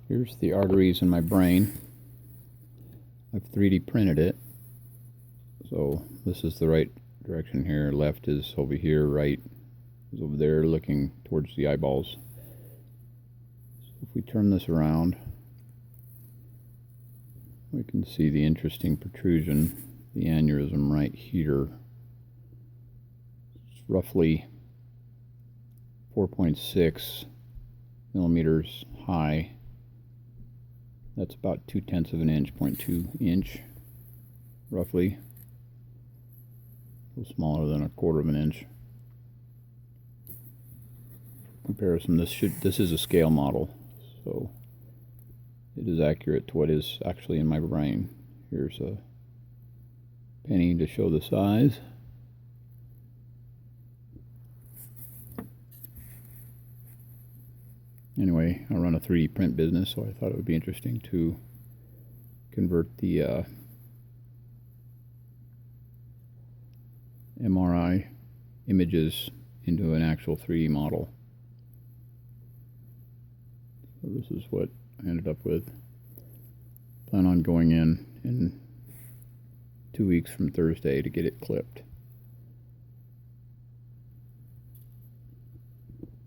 Here's the arteries in my brain. I've 3D printed it. So this is the right direction here. Left is over here, right is over there looking towards the eyeballs. So if we turn this around, we can see the interesting protrusion, the aneurysm right here. It's roughly 4.6 millimeters high. That's about 2/10 of an inch, 0.2 inch, roughly. A little smaller than 1/4 of an inch. Comparison, this is a scale model, so it is accurate to what is actually in my brain. Here's a penny to show the size. Anyway, I run a 3D print business, so I thought it would be interesting to convert the MRI images into an actual 3D model. So this is what I ended up with. Plan on going in 2 weeks from Thursday to get it clipped.